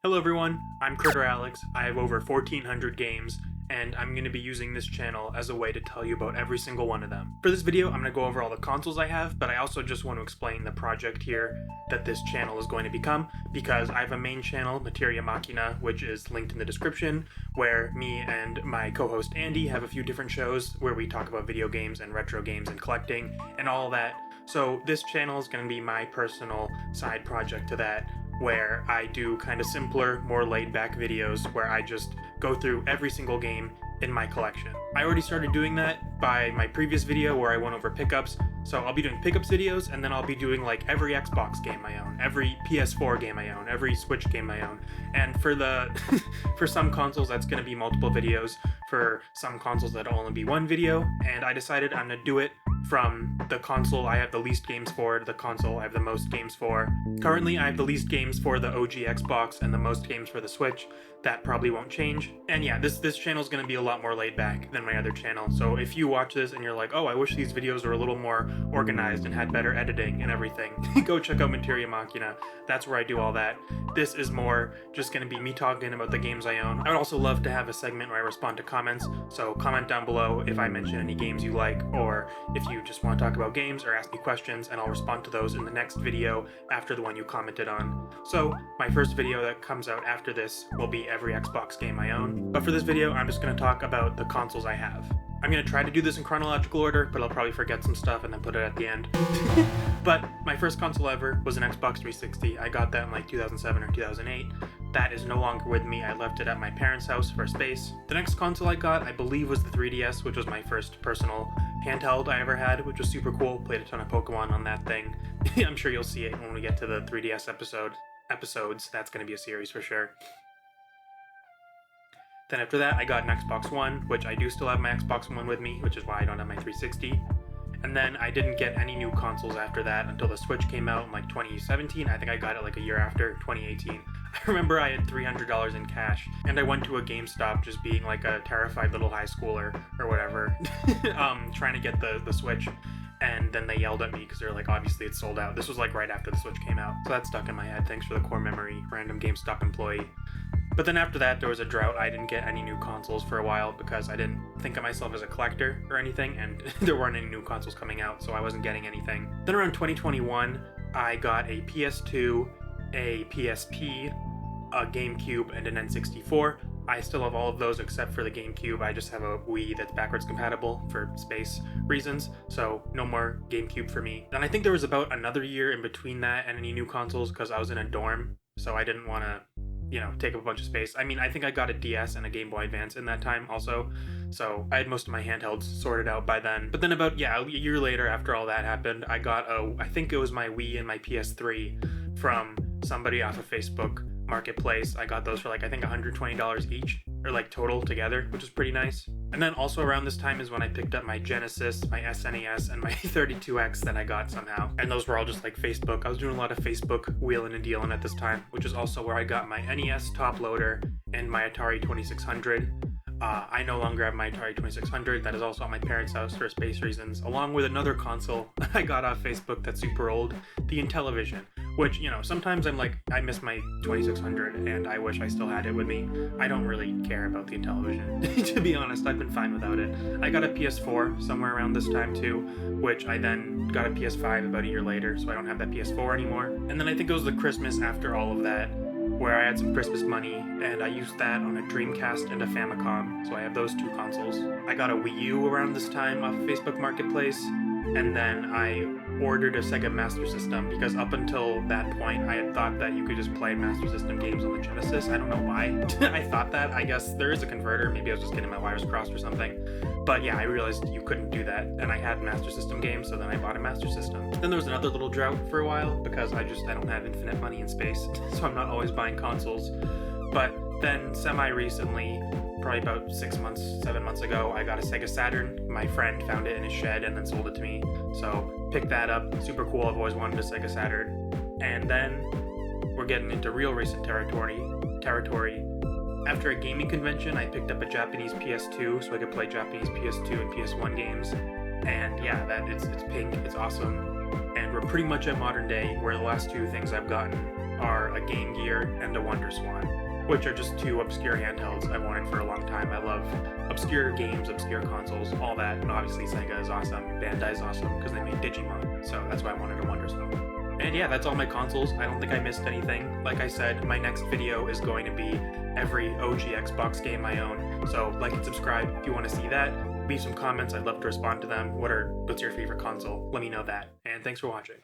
Hello everyone, I'm Critter Alex. I have over 1,400 games, and I'm going to be using this channel as a way to tell you about every single one of them. For this video, I'm going to go over all the consoles I have, but I also just want to explain the project here that this channel is going to become, because I have a main channel, Materia Machina, which is linked in the description, where me and my co-host Andy have a few different shows where we talk about video games and retro games and collecting and all that. So this channel is going to be my personal side project to that, where I do kind of simpler, more laid-back videos where I just go through every single game in my collection. I already started doing that by my previous video where I went over pickups, so I'll be doing pickups videos, and then I'll be doing like every Xbox game I own, every PS4 game I own, every Switch game I own. And for the for some consoles that's going to be multiple videos, for some consoles that'll only be one video, and I decided I'm going to do it from the console I have the least games for to the console I have the most games for. Currently, I have the least games for the OG Xbox and the most games for the Switch. That probably won't change. And yeah, this channel is going to be a lot more laid back than my other channel. So if you watch this and you're like, oh, I wish these videos were a little more organized and had better editing and everything, go check out Materia Machina. That's where I do all that. This is more just going to be me talking about the games I own. I would also love to have a segment where I respond to comments. So comment down below if I mention any games you like, or if you just want to talk about games or ask me questions, and I'll respond to those in the next video after the one you commented on. So my first video that comes out after this will be every Xbox game I own. But for this video, I'm just going to talk about the consoles I have. I'm going to try to do this in chronological order, but I'll probably forget some stuff and then put it at the end. But my first console ever was an Xbox 360. I got that in like 2007 or 2008. That is no longer with me. I left it at my parents' house for space. The next console I got, I believe, was the 3DS, which was my first personal handheld I ever had, which was super cool. Played a ton of Pokemon on that thing. I'm sure you'll see it when we get to the 3DS episodes. That's going to be a series for sure. Then after that, I got an Xbox One, which I do still have my Xbox One with me, which is why I don't have my 360. And then I didn't get any new consoles after that until the Switch came out in like 2017. I think I got it like a year after, 2018. I remember I had $300 in cash, and I went to a GameStop just being like a terrified little high schooler or whatever, trying to get the Switch. And then they yelled at me because they're like, obviously it's sold out. This was like right after the Switch came out. So that stuck in my head. Thanks for the core memory, random GameStop employee. But then after that, there was a drought. I didn't get any new consoles for a while because I didn't think of myself as a collector or anything, and there weren't any new consoles coming out, so I wasn't getting anything. Then around 2021, I got a PS2, a PSP, a GameCube, and an N64. I still have all of those except for the GameCube. I just have a Wii that's backwards compatible for space reasons, so no more GameCube for me. And I think there was about another year in between that and any new consoles because I was in a dorm, so I didn't want to, take up a bunch of space. I mean, I think I got a DS and a Game Boy Advance in that time also, so I had most of my handhelds sorted out by then. But then about, a year later after all that happened, I got I think it was my Wii and my PS3 from somebody off of Facebook Marketplace. I got those for like, I think $120 each, or like total together, which is pretty nice. And then also around this time is when I picked up my Genesis, my SNES, and my 32X that I got somehow. And those were all just like Facebook. I was doing a lot of Facebook wheeling and dealing at this time, which is also where I got my NES top loader and my Atari 2600. I no longer have my Atari 2600. That is also at my parents' house for space reasons, along with another console I got off Facebook that's super old, the Intellivision, which, sometimes I'm like, I miss my 2600 and I wish I still had it with me. I don't really care about the Intellivision. To be honest, I've been fine without it. I got a PS4 somewhere around this time too, which I then got a PS5 about a year later, so I don't have that PS4 anymore. And then I think it was the Christmas after all of that, where I had some Christmas money, and I used that on a Dreamcast and a Famicom, so I have those two consoles. I got a Wii U around this time off Facebook Marketplace, and then I ordered a Sega Master System, because up until that point, I had thought that you could just play Master System games on the Genesis. I don't know why I thought that. I guess there is a converter, maybe I was just getting my wires crossed or something. But yeah, I realized you couldn't do that, and I had Master System games, so then I bought a Master System. Then there was another little drought for a while, because I don't have infinite money in space, so I'm not always buying consoles. But then semi-recently, probably about 7 months ago, I got a Sega Saturn. My friend found it in his shed and then sold it to me, so picked that up. Super cool, I've always wanted a Sega Saturn. And then we're getting into real recent territory. After a gaming convention, I picked up a Japanese PS2 so I could play Japanese PS2 and PS1 games. And yeah, it's pink, it's awesome. And we're pretty much at modern day, where the last two things I've gotten are a Game Gear and a WonderSwan, which are just two obscure handhelds I wanted for a long time. I love obscure games, obscure consoles, all that, and obviously Sega is awesome, Bandai is awesome because they made Digimon, so that's why I wanted a WonderSwan. And yeah, that's all my consoles. I don't think I missed anything. Like I said, my next video is going to be every OG Xbox game I own. So like and subscribe if you want to see that. Leave some comments. I'd love to respond to them. What's your favorite console? Let me know that. And thanks for watching.